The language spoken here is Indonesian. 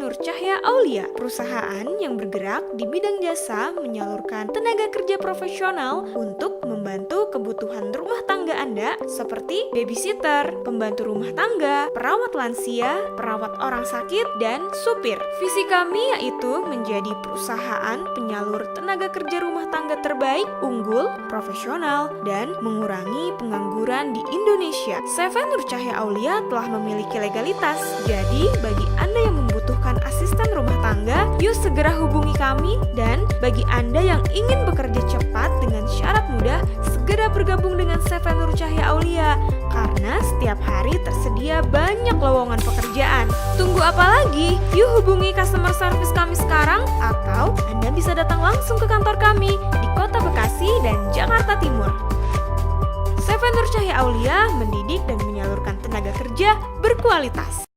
Nur Cahya Aulia, perusahaan yang bergerak di bidang jasa menyalurkan tenaga kerja profesional untuk membantu kebutuhan rumah tangga Anda seperti babysitter, pembantu rumah tangga, perawat lansia, perawat orang sakit, dan supir. Visi kami yaitu menjadi perusahaan penyalur tenaga kerja rumah tangga terbaik, unggul, profesional, dan mengurangi pengangguran di Indonesia. CV Nur Cahya Aulia telah memiliki legalitas. Jadi, bagi Anda yang membutuhkan asisten rumah tangga, yuk segera hubungi kami. Dan bagi Anda yang ingin bekerja cepat dengan syarat mudah, segera bergabung dengan CV Nur Cahya Aulia. Karena setiap hari tersedia banyak lowongan pekerjaan. Tunggu apa lagi? Yuk hubungi customer service kami sekarang, atau Anda bisa datang langsung ke kantor kami di Kota Bekasi dan Jakarta Timur. CV Nur Cahya Aulia mendidik dan menyalurkan tenaga kerja berkualitas.